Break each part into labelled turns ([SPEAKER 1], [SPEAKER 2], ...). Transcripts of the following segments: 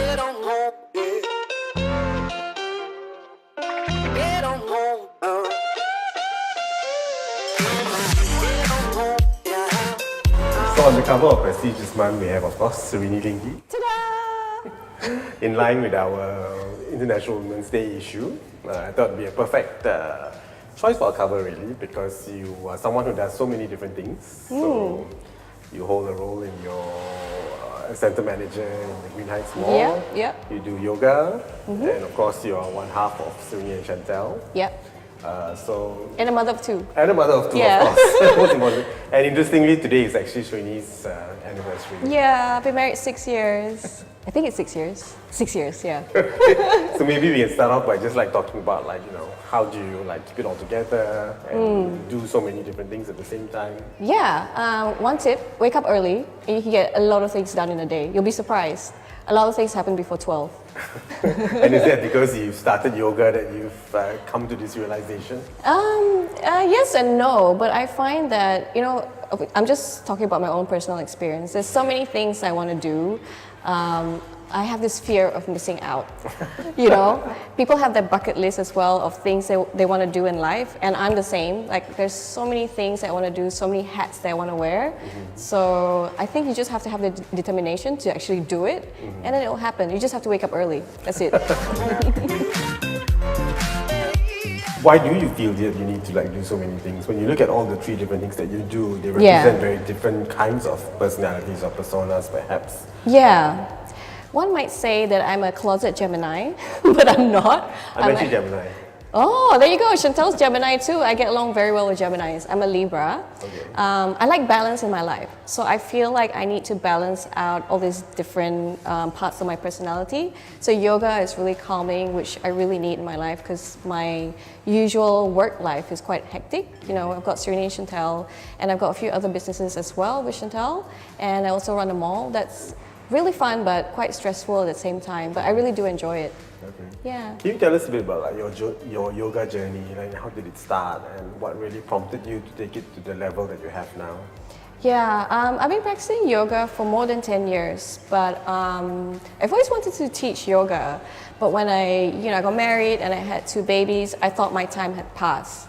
[SPEAKER 1] They don't know, yeah. They don't know, They don't know, yeah.
[SPEAKER 2] So on the cover of Prestige this month, we have, of course, Sereni Linggi.
[SPEAKER 3] Ta-da!
[SPEAKER 2] In line with our International Women's Day issue, I thought it would be a perfect choice for a cover, really, because you are someone who does so many different things. So you hold a role in your center manager in the Green Heights Mall.
[SPEAKER 3] Yeah.
[SPEAKER 2] You do yoga, and of course, you are one half of Sereni and Chantel.
[SPEAKER 3] Yep.
[SPEAKER 2] And
[SPEAKER 3] a mother of two.
[SPEAKER 2] And a mother of two,
[SPEAKER 3] Yeah.
[SPEAKER 2] of course. Most important. And interestingly, today is actually Sereni's anniversary.
[SPEAKER 3] Yeah, I've been married 6 years. I think it's 6 years. 6 years, yeah.
[SPEAKER 2] So maybe we can start off by just like talking about how do you keep it all together and do so many different things at the same time?
[SPEAKER 3] Yeah, one tip, wake up early and you can get a lot of things done in a day. You'll be surprised. A lot of things happen before 12.
[SPEAKER 2] And is that because you've started yoga that you've come to this realization?
[SPEAKER 3] Yes and no, but I find that, I'm just talking about my own personal experience. There's so many things I want to do. I have this fear of missing out. People have their bucket list as well of things they want to do in life, and I'm the same. Like, there's so many things I want to do, so many hats that I want to wear. So I think you just have to have the determination to actually do it, and then it will happen. You just have to wake up early. That's it.
[SPEAKER 2] Why do you feel that you need to do so many things? When you look at all the 3 different things that you do, they represent very different kinds of personalities or personas, perhaps.
[SPEAKER 3] Yeah. One might say that I'm a closet Gemini, but I'm not.
[SPEAKER 2] I'm actually Gemini.
[SPEAKER 3] Oh, there you go. Chantel's Gemini too. I get along very well with Geminis. I'm a Libra.
[SPEAKER 2] Okay.
[SPEAKER 3] I like balance in my life. So I feel like I need to balance out all these different parts of my personality. So yoga is really calming, which I really need in my life because my usual work life is quite hectic. I've got Sereni and Chantel, and I've got a few other businesses as well with Chantel. And I also run a mall. That's really fun, but quite stressful at the same time. But I really do enjoy it.
[SPEAKER 2] Okay.
[SPEAKER 3] Yeah.
[SPEAKER 2] Can you tell us a bit about your yoga journey? How did it start, and what really prompted you to take it to the level that you have now?
[SPEAKER 3] Yeah, I've been practicing yoga for more than 10 years, but I've always wanted to teach yoga. But when I got married and I had 2 babies, I thought my time had passed.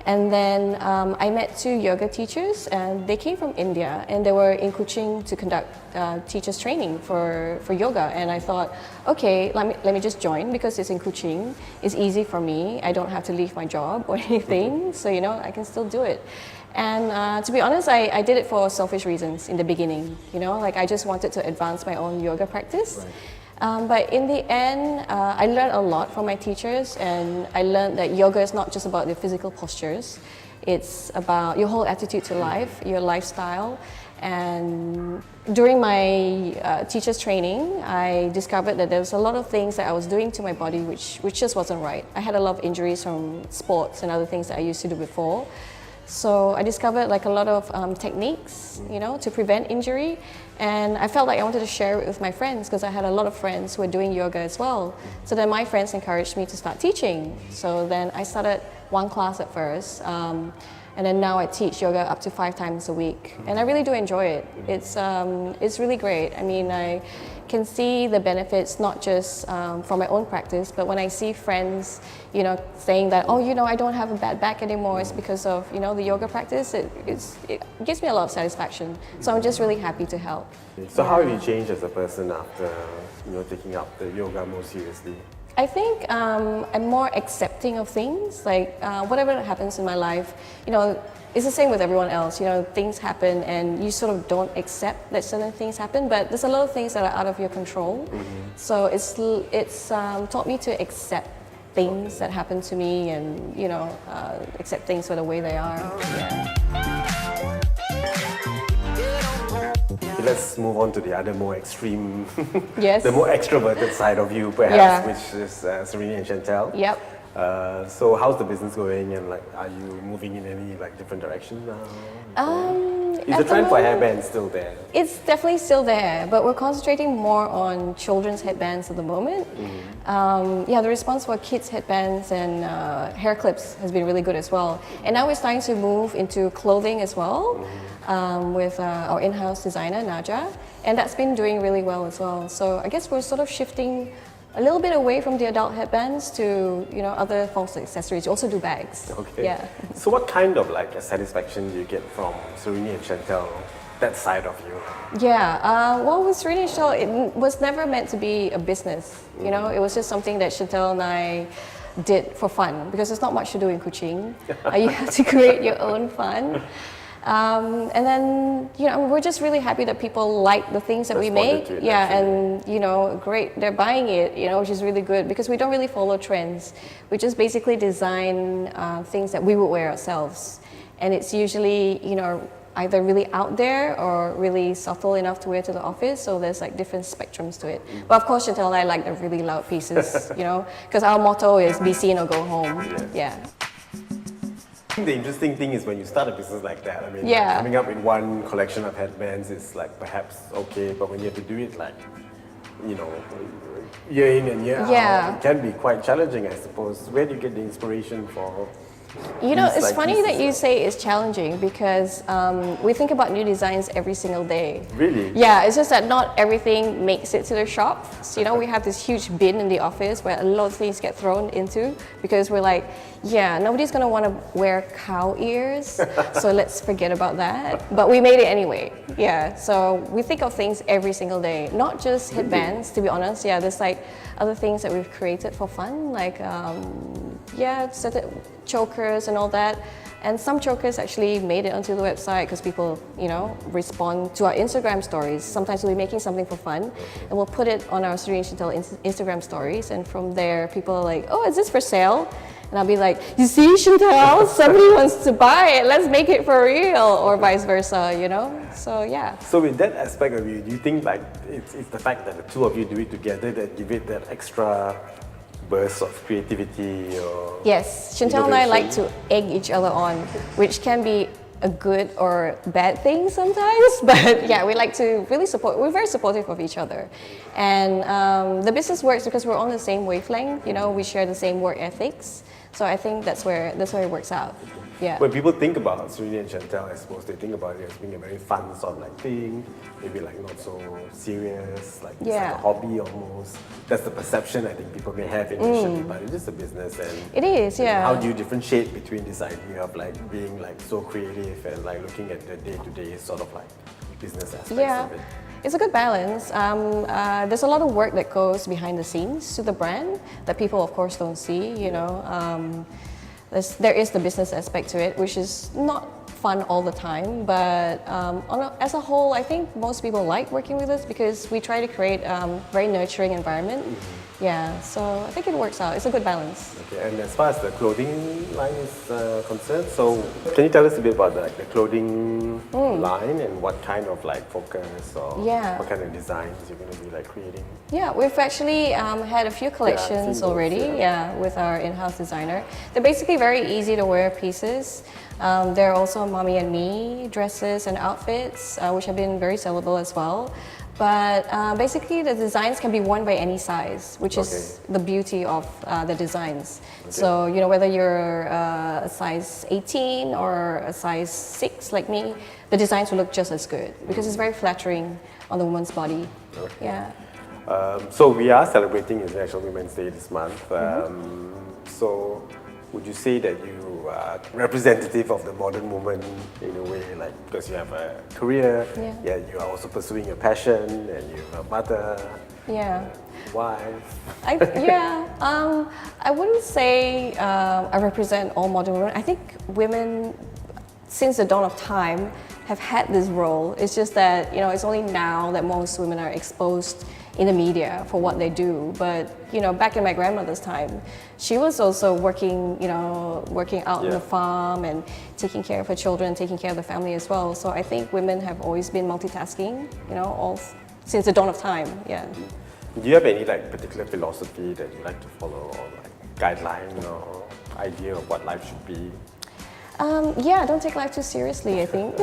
[SPEAKER 3] And then I met 2 yoga teachers, and they came from India, and they were in Kuching to conduct teachers training for yoga. And I thought, okay, let me just join because it's in Kuching. It's easy for me. I don't have to leave my job or anything, so I can still do it. And to be honest, I did it for selfish reasons in the beginning. I just wanted to advance my own yoga practice.
[SPEAKER 2] Right.
[SPEAKER 3] But in the end, I learned a lot from my teachers, and I learned that yoga is not just about the physical postures. It's about your whole attitude to life, your lifestyle. And during my teacher's training, I discovered that there was a lot of things that I was doing to my body which just wasn't right. I had a lot of injuries from sports and other things that I used to do before. So I discovered a lot of techniques, to prevent injury, and I felt like I wanted to share it with my friends because I had a lot of friends who were doing yoga as well. So then my friends encouraged me to start teaching. So then I started 1 class at first, and then now I teach yoga up to 5 times a week, and I really do enjoy it. It's really great. I mean, I can see the benefits not just from my own practice, but when I see friends, saying that, I don't have a bad back anymore, it's because of the yoga practice. It gives me a lot of satisfaction. So I'm just really happy to help.
[SPEAKER 2] So how have you changed as a person after taking up the yoga more seriously?
[SPEAKER 3] I think I'm more accepting of things. Whatever happens in my life, it's the same with everyone else. Things happen and you sort of don't accept that certain things happen, but there's a lot of things that are out of your control. So it's taught me to accept things that happen to me and, accept things for the way they are. Yeah.
[SPEAKER 2] Let's move on to the other more extreme,
[SPEAKER 3] Yes.
[SPEAKER 2] the more extroverted side of you, perhaps, which is Sereni and Chantel.
[SPEAKER 3] Yep.
[SPEAKER 2] So how's the business going, and are you moving in any different direction now? Is the trend for hairbands still there?
[SPEAKER 3] It's definitely still there, but we're concentrating more on children's headbands at the moment. The response for kids' headbands and hair clips has been really good as well. And now we're starting to move into clothing as well with our in-house designer, Naja. and that's been doing really well as well. So I guess we're sort of shifting a little bit away from the adult headbands to other forms of accessories. You also do bags.
[SPEAKER 2] Okay.
[SPEAKER 3] Yeah.
[SPEAKER 2] So what kind of like a satisfaction do you get from Sereni and Chantel, that side of you?
[SPEAKER 3] Yeah, well, with Sereni and Chantel, it was never meant to be a business. It was just something that Chantel and I did for fun, because there's not much to do in Kuching. You have to create your own fun. And then, we're just really happy that people like the things that we
[SPEAKER 2] Responded
[SPEAKER 3] make.
[SPEAKER 2] to it,
[SPEAKER 3] Yeah,
[SPEAKER 2] actually.
[SPEAKER 3] and, great, they're buying it, which is really good, because we don't really follow trends. We just basically design things that we would wear ourselves. And it's usually, either really out there or really subtle enough to wear to the office. So there's like different spectrums to it. But of course, Chantel and I like the really loud pieces, because our motto is be seen or go home.
[SPEAKER 2] Yes.
[SPEAKER 3] Yeah.
[SPEAKER 2] I think the interesting thing is when you start a business like that, I mean,
[SPEAKER 3] Yeah.
[SPEAKER 2] coming up with one collection of headbands is like perhaps okay, but when you have to do it like, year in and year out, it can be quite challenging, I suppose. Where do you get the inspiration for?
[SPEAKER 3] It's
[SPEAKER 2] like
[SPEAKER 3] funny that
[SPEAKER 2] pieces?
[SPEAKER 3] you say it's challenging, because we think about new designs every single day.
[SPEAKER 2] Really?
[SPEAKER 3] Yeah, it's just that not everything makes it to the shop. So, we have this huge bin in the office where a lot of things get thrown into, because we're like, nobody's gonna want to wear cow ears, so let's forget about that. But we made it anyway. Yeah, so we think of things every single day, not just headbands, to be honest. Yeah, there's like other things that we've created for fun, like chokers and all that. And some chokers actually made it onto the website because people, respond to our Instagram stories. Sometimes we'll be making something for fun, and we'll put it on our Sereni and Chantel Instagram stories. And from there, people are like, "Oh, is this for sale?" And I'll be like, "You see, Chantel, somebody wants to buy it. Let's make it for real," or vice versa. So yeah.
[SPEAKER 2] So with that aspect of you, do you think like it's the fact that the two of you do it together that give it that extra burst of creativity or
[SPEAKER 3] Yes, Chantel and I
[SPEAKER 2] innovation?
[SPEAKER 3] like to egg each other on, which can be a good or bad thing sometimes. But yeah, we like to really support. We're very supportive of each other, and the business works because we're on the same wavelength. We share the same work ethics. So I think that's where it works out. Yeah.
[SPEAKER 2] When people think about Sereni and Chantel, I suppose they think about it as being a very fun sort of like thing, maybe like not so serious, like it's like
[SPEAKER 3] Yeah.
[SPEAKER 2] a hobby almost. That's the perception I think people may have initially, but it's just a business. And
[SPEAKER 3] It is, yeah.
[SPEAKER 2] how do you differentiate between this idea of like being like so creative and like looking at the day-to-day sort of like business aspects
[SPEAKER 3] Yeah,
[SPEAKER 2] of it?
[SPEAKER 3] it's a good balance. There's a lot of work that goes behind the scenes to the brand that people, of course, don't see. There is the business aspect to it, which is not fun all the time, but as a whole, I think most people like working with us because we try to create a very nurturing environment. Yeah, so I think it works out. It's a good balance.
[SPEAKER 2] Okay, and as far as the clothing line is concerned, so can you tell us a bit about the clothing line and what kind of like focus or
[SPEAKER 3] Yeah.
[SPEAKER 2] what kind of designs you're going to be like creating?
[SPEAKER 3] Yeah, we've actually had a few collections
[SPEAKER 2] those,
[SPEAKER 3] already.
[SPEAKER 2] yeah.
[SPEAKER 3] With our in-house designer. They're basically very easy to wear pieces. There are also mommy and me dresses and outfits, which have been very sellable as well. But basically, the designs can be worn by any size, which is the beauty of the designs. So, whether you're a size 18 or a size 6 like me, the designs will look just as good because it's very flattering on the woman's body.
[SPEAKER 2] Okay.
[SPEAKER 3] Yeah.
[SPEAKER 2] So we are celebrating International Women's Day this month. So would you say that you are representative of the modern woman in a way, like because you have a career,
[SPEAKER 3] Yeah.
[SPEAKER 2] you are also pursuing your passion, and you're a mother,
[SPEAKER 3] Yeah.
[SPEAKER 2] wife.
[SPEAKER 3] I wouldn't say I represent all modern women. I think women, since the dawn of time, have had this role. It's just that it's only now that most women are exposed in the media for what they do. But back in my grandmother's time, she was also working, working out on the farm and taking care of her children, taking care of the family as well. So I think women have always been multitasking, all since the dawn of time. Yeah.
[SPEAKER 2] Do you have any like particular philosophy that you like to follow, or like guideline or idea of what life should be?
[SPEAKER 3] Don't take life too seriously, I think.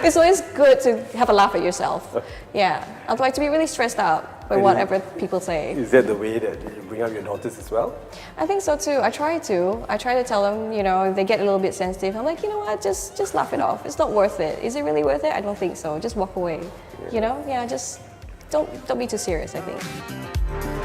[SPEAKER 3] It's always good to have a laugh at yourself. Yeah. I'd like to be really stressed out by
[SPEAKER 2] Really?
[SPEAKER 3] whatever people say.
[SPEAKER 2] Is that the way that you bring up your daughters as well?
[SPEAKER 3] I think so too. I try to tell them, if they get a little bit sensitive, I'm like, you know what, just laugh it off. It's not worth it. Is it really worth it? I don't think so. Just walk away. You know, yeah, just don't be too serious, I think.